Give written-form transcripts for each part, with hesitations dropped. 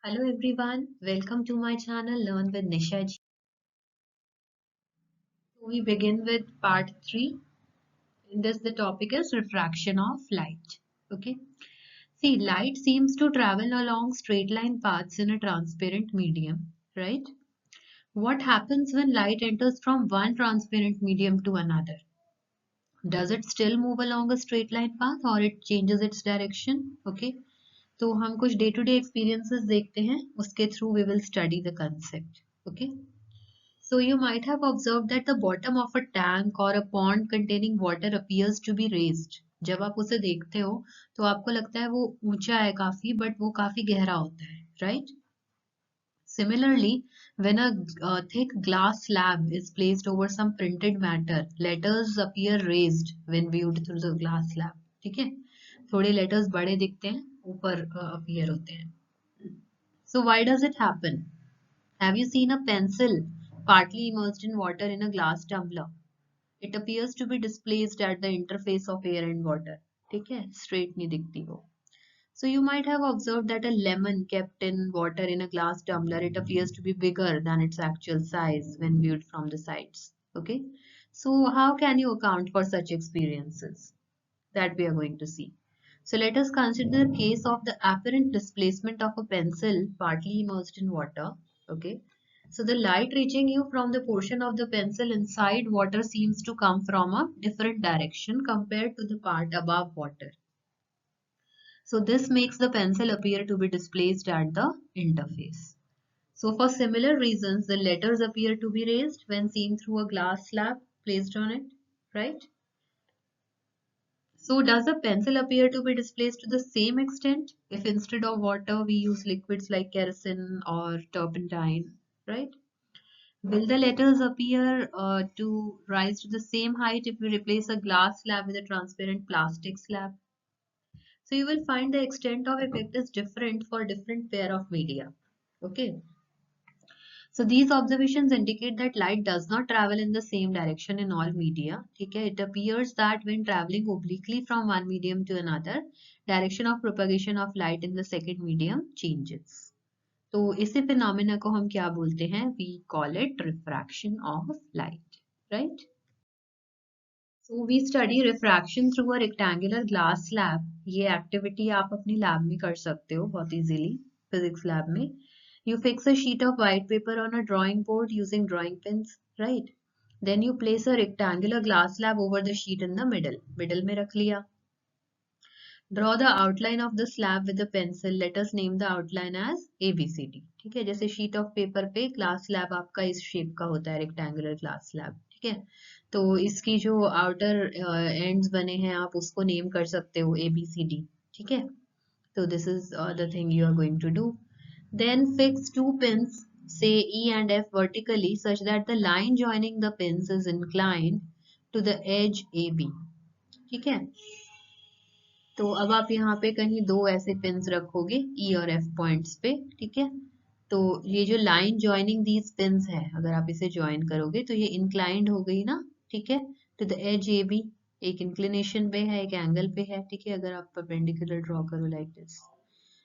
Hello everyone, welcome to my channel Learn with Nisha ji. So we begin with part 3. In this the topic is refraction of light. Okay. See, light seems to travel along straight line paths in a transparent medium, right? What happens when light enters from one transparent medium to another? Does it still move along a straight line path or it changes its direction? Okay. तो हम कुछ day to day experiences देखते हैं, उसके through we will study the concept. Okay. So you might have observed that the bottom of a tank or a pond containing water appears to be raised. जब आप उसे देखते हो तो आपको लगता है वो ऊंचा है काफी, बट वो काफी गहरा होता है, right? Similarly, when a thick glass slab is placed over some printed matter, letters appear raised when viewed through the glass slab. ठीक है, थोड़े letters बड़े दिखते हैं, ऊपर appear होते हैं. So why does it happen? Have you seen a pencil partly immersed in water in a glass tumbler? It appears to be displaced at the interface of air and water. ठीक है, straight नहीं दिखती वो. So you might have observed that a lemon kept in water in a glass tumbler, it appears to be bigger than its actual size when viewed from the sides. Okay. So how can you account for such experiences? That we are going to see. So let us consider the case of the apparent displacement of a pencil partly immersed in water. Okay. So the light reaching you from the portion of the pencil inside water seems to come from a different direction compared to the part above water. So this makes the pencil appear to be displaced at the interface. So for similar reasons, the letters appear to be raised when seen through a glass slab placed on it, right? So does a pencil appear to be displaced to the same extent if instead of water we use liquids like kerosene or turpentine, right? Will the letters appear to rise to the same height if we replace a glass slab with a transparent plastic slab? So you will find the extent of effect is different for different pair of media. Okay. So these observations indicate that light does not travel in the same direction in all media. Okay. It appears that when traveling obliquely from one medium to another, direction of propagation of light in the second medium changes. तो इसी phenomena को हम क्या बोलते हैं? We call it refraction of light, right? So we study refraction through a rectangular glass slab. ये activity आप अपनी lab में कर सकते हो बहुत easily, physics lab में. You fix a sheet of white paper on a drawing board using drawing pins, right? Then you place a rectangular glass slab over the sheet in the middle. Middle में रख लिया. Draw the outline of the slab with a pencil. Let us name the outline as ABCD. ठीक है, जैसे sheet of paper पे glass slab आपका इस shape का होता है, rectangular glass slab. ठीक है, तो इसकी जो outer ends बने हैं आप उसको name कर सकते हो ABCD. ठीक है, तो this is the thing you are going to do. Then fix two pins, say E and F vertically such that the line joining the pins is inclined to the edge AB. ठीक है, तो अब आप यहाँ पे कहीं दो ऐसे पिन्स रखोगे E और F पॉइंट्स पे. ठीक है, तो ये जो लाइन ज्वाइनिंग दीज पिन्स है, अगर आप इसे ज्वाइन करोगे तो ये इंक्लाइंड हो गई ना. ठीक है, to the edge A B, एक इंक्लिनेशन पे है, एक एंगल पे है. ठीक है, अगर आप परपेंडिकुलर ड्रॉ करो like this.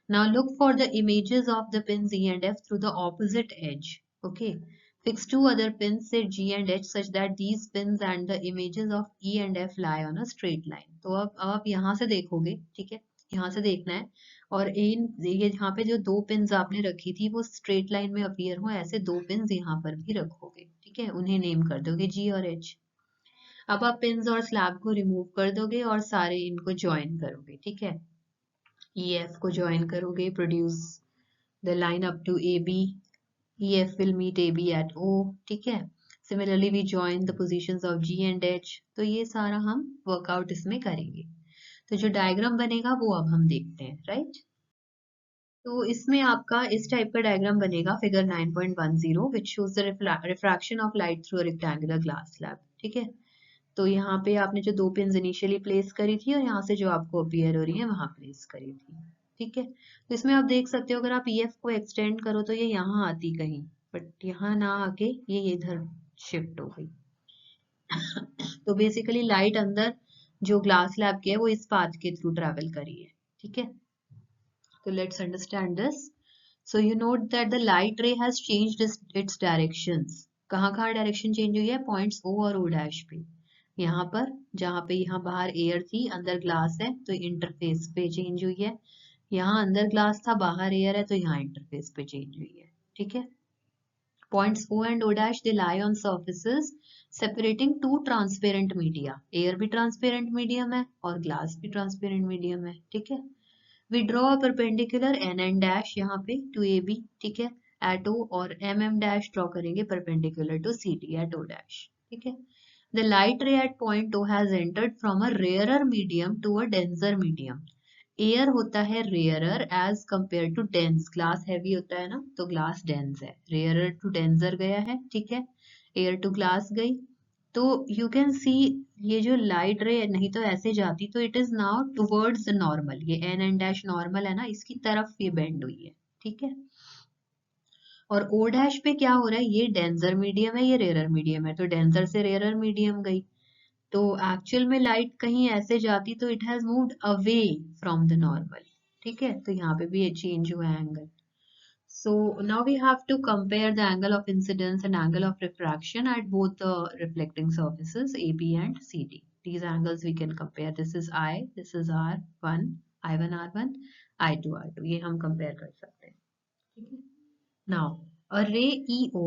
Now look for the images of the pins E and F through the opposite edge. Okay, fix two other pins, say G and H, such that these pins and the images of E and F lie on a straight line. तो अब आप यहाँ से देखोगे. ठीक है, यहाँ से देखना है और इन ये यहाँ पे जो दो पिन्स आपने रखी थी वो स्ट्रेट लाइन में अपीयर हो, ऐसे दो पिन्स यहाँ पर भी रखोगे. ठीक है, उन्हें नेम कर दोगे G और H. अब आप पिन्स और स्लैब को रिमूव कर दोगे और सारे इनको ज्वाइन करोगे. ठीक है, EF को ज्वाइन करोगे, produce the line up to AB. EF will meet AB at O. ठीक है, Similarly we join the positions of G and H. तो ये सारा हम वर्कआउट इसमें करेंगे. तो जो डायग्राम बनेगा वो अब हम देखते हैं, राइट? तो इसमें आपका इस टाइप का डायग्राम बनेगा, figure 9.10, which shows the refraction of light through a rectangular glass slab. ठीक है, तो यहाँ पे आपने जो दो पिन्स इनिशियली प्लेस करी थी और यहाँ से जो आपको अपीयर हो रही है वहां प्लेस करी थी. ठीक है, तो इसमें आप देख सकते हो अगर आप EF को एक्सटेंड करो तो ये यहाँ आती कहीं, बट यहाँ ना आके ये इधर शिफ्ट हो गई. तो बेसिकली लाइट अंदर जो ग्लास स्लैब की है वो इस पाथ के थ्रू ट्रेवल करी है. ठीक है, तो let's understand this. So you note that the light ray has changed its directions. कहाँ कहाँ डायरेक्शन चेंज हुई है? पॉइंट्स O और O डैश पे. यहाँ पर जहाँ पे यहाँ बाहर एयर थी अंदर ग्लास है तो इंटरफेस पे चेंज हुई है. यहाँ अंदर ग्लास था बाहर एयर है तो यहाँ इंटरफेस पे चेंज हुई है. ठीक है. Points O and O dash they lie on surfaces separating two transparent media. Air भी transparent medium है और glass भी transparent medium है. ठीक है. We draw a perpendicular NN dash यहाँ पे to AB. ठीक है. At O और MM dash draw करेंगे perpendicular to CD at O dash. ठीक है. The light ray at point O has entered from a rarer medium to a denser medium. Air होता है rarer as compare to dense. Glass heavy होता है ना तो glass dense है. Rarer to denser गया है. ठीक है. एयर टू ग्लास गई तो यू कैन सी ये जो लाइट रे नहीं तो ऐसे जाती तो it is now towards the normal. ये एन एन डैश नॉर्मल है ना इसकी तरफ ये बेंड हुई है. ठीक है. और ओ डैश पे क्या हो रहा है? ये डेंसर मीडियम है ये रेयरर मीडियम है तो डेंसर से रेयरर मीडियम गई. तो एक्चुअल में लाइट कहीं ऐसे जाती तो it has moved away from the normal. ठीक है. तो यहाँ पे भी ये चेंज हुआ है angle. So now we have to compare the angle of incidence and angle of refraction at both the reflecting surfaces AB and CD. These angles we can compare. This is I, this is R1, I1 R1, I2 R2. ये हम compare कर सकते हैं. ठीक है. Now, a ray EO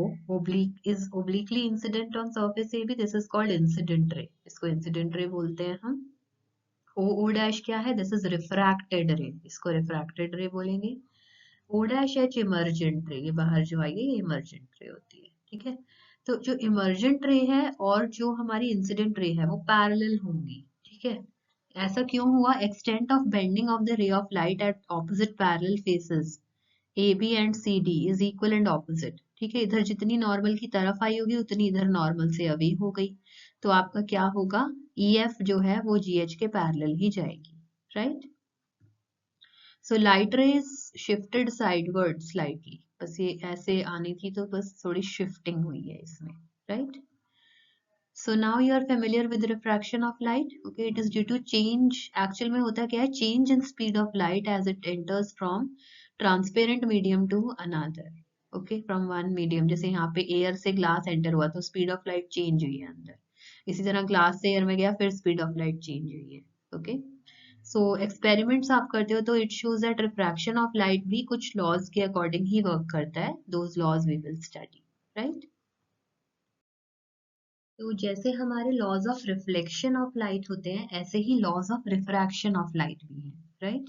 is obliquely incident on surface AB. This is called incident ray. इसको incident ray बोलते हैं हम. O dash क्या है? This is refracted ray. इसको refracted ray बोलेंगे. O dash H emergent ray. ये बाहर जो आई है ये emergent ray होती है. ठीक है. तो जो emergent ray है और जो हमारी incident ray है वो parallel होंगी. ठीक है. ऐसा क्यों हुआ? Extent of bending of the ray of light at opposite parallel faces AB and CD is equal and opposite. ठीक है. इधर जितनी नॉर्मल की तरफ आई होगी उतनी इधर नॉर्मल से अवे हो गई. तो आपका क्या होगा? EF जो है वो GH के पैरेलल ही जाएगी. Right. So light rays shifted sideward slightly. बस ये ऐसे आनी थी तो बस थोड़ी शिफ्टिंग हुई है इसमें. Right. So now you are familiar with the refraction of light. Okay, it is due to change. Actual में होता क्या है? Change in speed of light as it enters from transparent medium to another. Okay, from one medium. जैसे यहाँ पे air से glass enter हुआ तो speed of light change हुई है अंदर. इसी तरह glass से air में गया फिर speed of light change हुई है. Okay. So experiments आप करते हो तो it shows that refraction of light भी कुछ laws के according ही work करता है. Those laws we will study. Right. तो जैसे हमारे laws of reflection of light होते हैं ऐसे ही laws of refraction of light भी हैं. Right.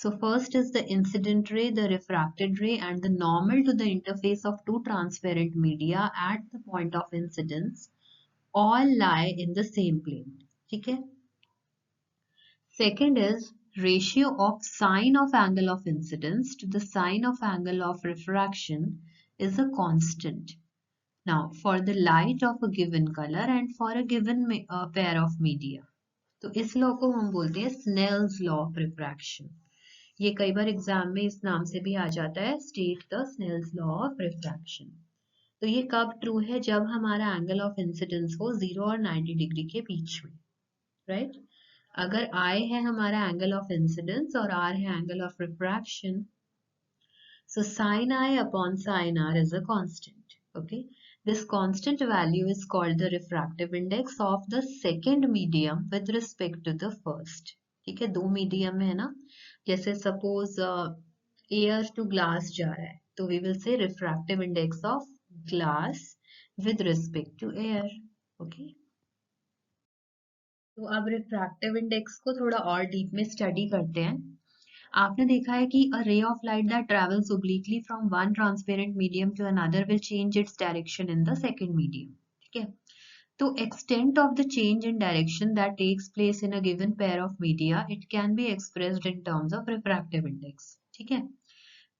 So first is the incident ray, the refracted ray and the normal to the interface of two transparent media at the point of incidence all lie in the same plane. ठीक है. Second is ratio of sine of angle of incidence to the sine of angle of refraction is a constant. Now, for the light of a given color and for a given pair of media. तो इस law को हम बोलते हैं Snell's law of refraction. ये कई बार exam में इस नाम से भी आ जाता है. State the Snell's law of refraction. तो ये कब ट्रू है? जब हमारा एंगल ऑफ इंसिडेंस हो 0 और 90 डिग्री के बीच में. राइट. अगर I है हमारा एंगल ऑफ इंसिडेंस और R है angle of refraction, so sin I upon sin R is a constant. Okay. This constant value is called the refractive index of the second medium with respect to the first. ठीक है. दो medium है ना. जैसे suppose air to glass जा रहा है तो we will say refractive index of glass with respect to air. Okay. तो अब रिफ्रैक्टिव इंडेक्स को थोड़ा और डीप में स्टडी करते हैं. आपने देखा है कि a ray of light that travels obliquely from one transparent medium to another will change its direction in the second medium. ठीक है. तो extent of the change in direction that takes place in a given pair of media, it can be expressed in terms of refractive index. ठीक है.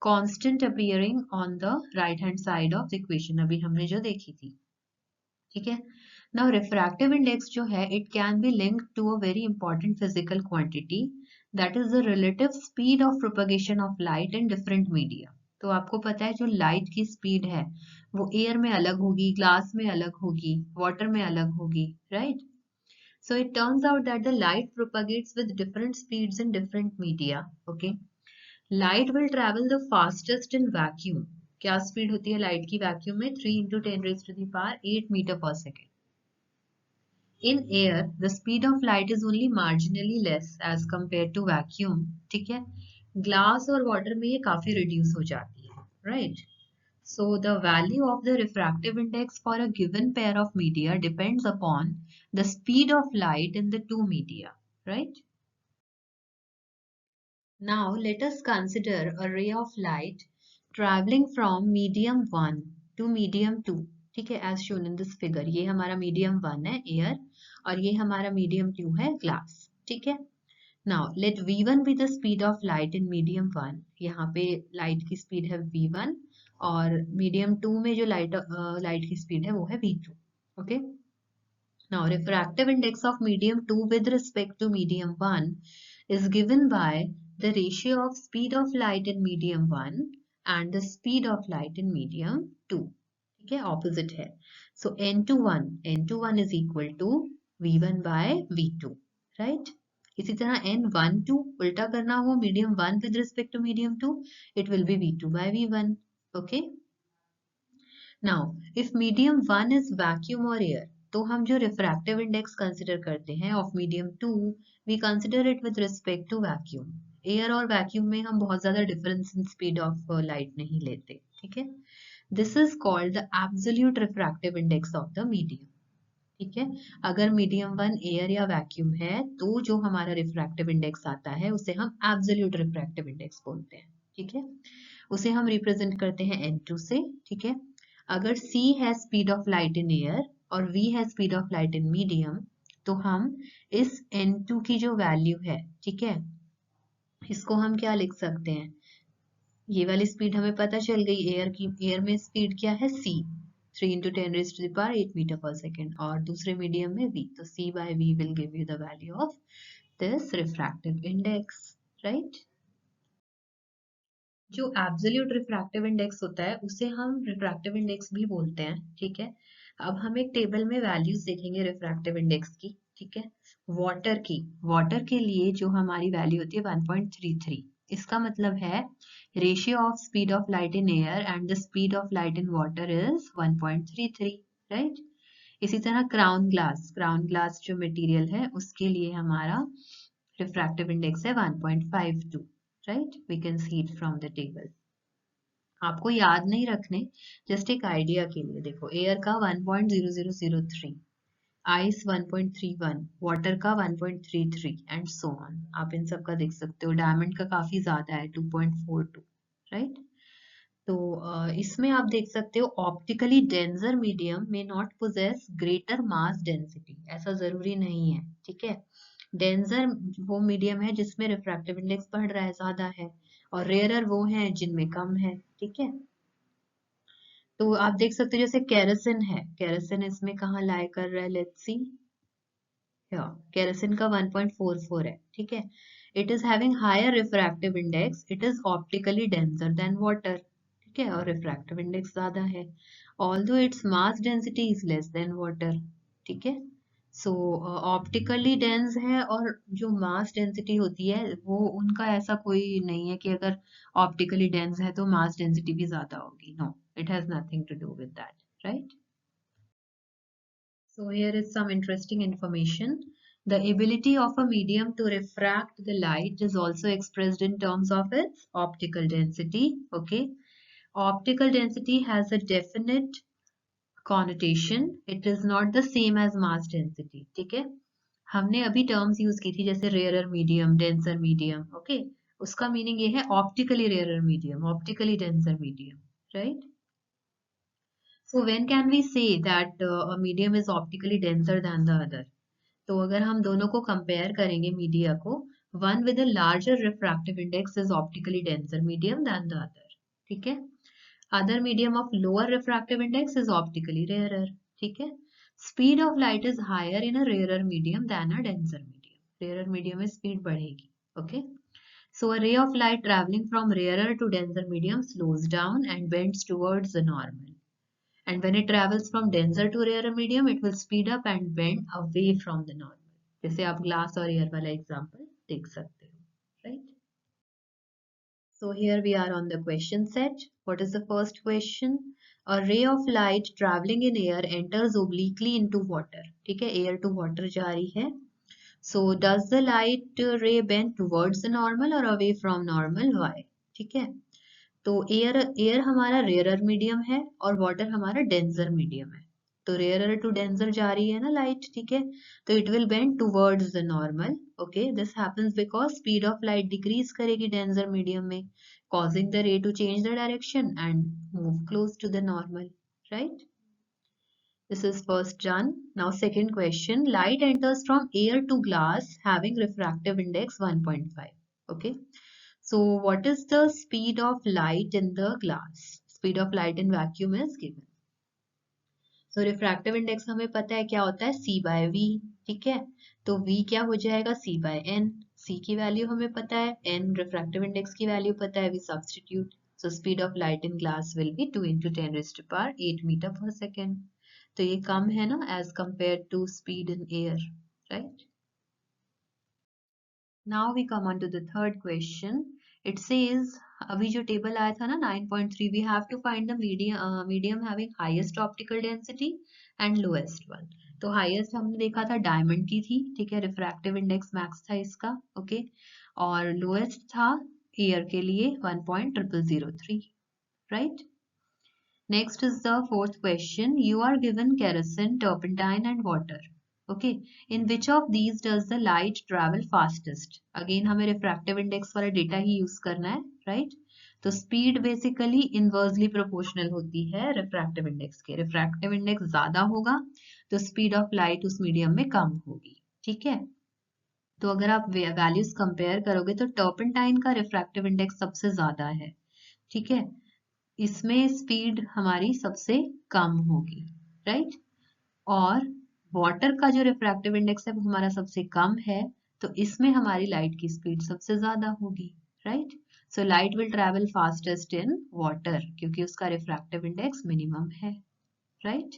Constant appearing on the right hand side of the equation. अभी हमने जो देखी थी. ठीक है. Now refractive index जो है it can be linked to a very important physical quantity. That is the relative speed of propagation of light in different media. तो आपको पता है जो लाइट की स्पीड है वो एयर में अलग होगी, ग्लास में अलग होगी, वाटर में अलग होगी. Right. So it turns out that the light propagates with different speeds in different media. Okay. Light will travel the fastest in vacuum. क्या स्पीड होती है लाइट की वैक्यूम में? 3 × 10⁻⁸ मीटर पर second. In air, the speed of light is only marginally less as compared to vacuum. ठीक है, glass और water में ये काफी रिड्यूस हो जाती है, right? So the value of the refractive index for a given pair of media depends upon the speed of light in the two media, right? Now let us consider a ray of light traveling from medium 1 to medium 2. ठीक है, as shown in this figure. ये हमारा medium 1 है air और ये हमारा medium 2 है glass. ठीक है. Now let V1 be the speed of light in medium 1. यहाँ पे light की speed है V1 और medium 2 में जो light की speed है वो है V2. Okay. Now refractive index of medium 2 with respect to medium 1 is given by the ratio of speed of light in medium 1 and the speed of light in medium 2. ठीक है, opposite है. So n to 1 is equal to V1 by V2, right? इसी तरह n12 उल्टा करना हो medium 1 with respect to medium 2, it will be V2 by V1. Okay. Now if medium 1 is vacuum or air, तो हम जो refractive index consider करते हैं of medium 2, we consider it with respect to vacuum. Air और vacuum में हम बहुत ज्यादा difference in speed of light नहीं लेते. ठीक है, this is called the absolute refractive index of the medium. ठीक है, अगर मीडियम 1 एयर या वैक्यूम है तो जो हमारा रिफ्रैक्टिव इंडेक्स आता है उसे हम एब्सोल्यूट रिफ्रैक्टिव इंडेक्स बोलते हैं. ठीक है, उसे हम रिप्रेजेंट करते हैं n2 से. ठीक है, अगर c है speed of light in air और v है speed of light in medium, तो हम इस n2 की जो वैल्यू है, ठीक है, इसको हम क्या लिख सकते हैं? ये वाली स्पीड हमें पता चल गई, एयर में स्पीड क्या है? c, 3 × 10⁸ मीटर पर सेकेंड, और दूसरे मीडियम में v, तो c by v will give you the value of this refractive index, right? जो एब्सोल्यूट रिफ्रैक्टिव इंडेक्स होता है उसे हम रिफ्रैक्टिव इंडेक्स भी बोलते हैं. ठीक है, अब हम एक टेबल में वैल्यूज देखेंगे रिफ्रैक्टिव इंडेक्स की. ठीक है, वाटर के लिए जो हमारी वैल्यू होती है 1.33. इसका मतलब है ratio of speed of light in air and the speed of light in water is 1.33, right? इसी तरह क्राउन ग्लास जो मटेरियल है उसके लिए हमारा रिफ्रैक्टिव इंडेक्स है 1.52. right? We can see it from the table. आपको याद नहीं रखने, जस्ट एक आइडिया के लिए देखो, एयर का 1.0003, आइस 1.31, वाटर का 1.33 एंड सो ऑन. आप इन सब का देख सकते हो. डायमंड का काफी ज्यादा है 2.42, राइट? तो इसमें आप देख सकते हो ऑप्टिकली डेंसर मीडियम में not possess greater mass density. ऐसा जरूरी नहीं है. ठीक है, डेंसर वो मीडियम है जिसमें रिफ्रैक्टिव इंडेक्स बढ़ रहा है, ज्यादा है, और रेयरर वो है जिनमें कम है. ठीक है, तो आप देख सकते हो जैसे केरोसिन है, केरोसिन इसमें कहाँ लाई कर रहा है? लेट्स सी, केरोसिन का 1.44 है. ठीक है, it is having higher refractive index, it is optically denser than water. ठीक है, और रिफ्रैक्टिव इंडेक्स ज्यादा है, although its mass density is less than water. ठीक है, सो ऑप्टिकली डेंस है, और जो मास डेंसिटी होती है वो उनका ऐसा कोई नहीं है कि अगर ऑप्टिकली डेंस है तो मास डेंसिटी भी ज्यादा होगी. No, it has nothing to do with that, right? So here is some interesting information. The ability of a medium to refract the light is also expressed in terms of its optical density. Okay, optical density has a definite connotation. It is not the same as mass density. ठीक है, हमने अभी terms use की थी जैसे rarer medium, denser medium. Okay, उसका meaning ये है optically rarer medium, optically denser medium, right? So when can we say that a medium is optically denser than the other? तो अगर हम दोनों को कंपेयर करेंगे मीडिया को, one with a larger refractive index is optically denser medium than the other. ठीक है, other medium of lower refractive index is optically rarer. ठीक है, speed of light is higher in a rarer medium than a denser medium. Rarer medium में speed बढ़ेगी. Okay, so a ray of light traveling from rarer to denser medium slows down and bends towards the normal. And when it travels from denser to rarer medium, it will speed up and bend away from the normal. जैसे आप glass और air वाला example देख सकते हो, right? So here we are on the question set. What is the first question? A ray of light traveling in air enters obliquely into water. ठीक है, air to water जा रही है. So does the light ray bend towards the normal or away from normal? Why? ठीक है. तो air हमारा rarer medium है और वाटर हमारा डेंसर मीडियम है. तो रेयरर टू डेंसर जा रही है ना लाइट. ठीक है, तो it will bend towards the normal. Okay, this happens because speed of light decrease करेगी डेंसर मीडियम में, causing the ray to change the direction and move close to the normal, right? This is first done. Now second question, light enters from air to glass having refractive index 1.5. Okay, so what is the speed of light in the glass? Speed of light in vacuum is given. So refractive index हमें पता है क्या होता है, C by V. ठीक है, तो V क्या हो जाएगा, C by N. C की वैल्यू हमें पता है, N refractive index की वैल्यू पता है, we substitute. So speed of light in glass will be 2 into 10 raised to power 8 meter per second. तो ये कम है ना as compared to speed in air, right? Now we come on to the third question. It says अभी जो table आया था ना 9.3, we have to find the medium having highest optical density and lowest one. तो highest हमने देखा था diamond की थी. ठीक है, रिफ्रैक्टिव इंडेक्स मैक्स था इसका. ओके, और लोएस्ट था एयर के लिए 1.0003, right? Next is the fourth question. You are given kerosene, turpentine and water. Okay, in which of these does the light travel fastest? Again हमें refractive index वाला data ही use करना है, right? तो speed basically inversely proportional होती है refractive index के. refractive index ज़्यादा होगा तो speed of light उस medium में कम होगी. ठीक है, तो अगर आप values compare करोगे तो turpentine का refractive index सबसे ज़्यादा है. ठीक है, इसमें स्पीड हमारी सबसे कम होगी, राइट? और वाटर का जो रिफ्रैक्टिव इंडेक्स है वो हमारा सबसे कम है, तो इसमें हमारी लाइट की स्पीड सबसे ज्यादा होगी, right? So light will travel fastest in water क्योंकि उसका रिफ्रैक्टिव इंडेक्स मिनिमम है, right?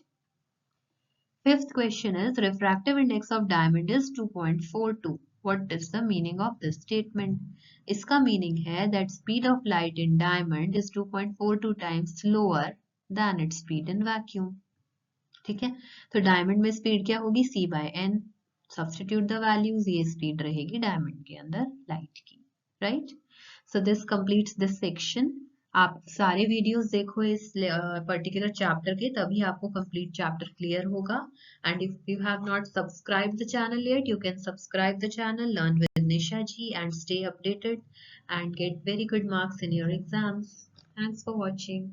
Fifth question is refractive index of diamond is 2.42. What is the meaning of this statement? इसका meaning है that speed of light in diamond is 2.42 times slower than its speed in vacuum. ठीक है, तो diamond में speed क्या होगी, C by N. Substitute the values, ये speed रहेगी डायमंड के अंदर लाइट की, right? So this completes this section. आप सारे वीडियोस देखो इस पर्टिकुलर चैप्टर के, तभी आपको कंप्लीट चैप्टर क्लियर होगा. And if you have not subscribe the channel yet, you can subscribe the channel, learn with Nisha ji and stay updated and get very good marks in your exams. Thanks for watching.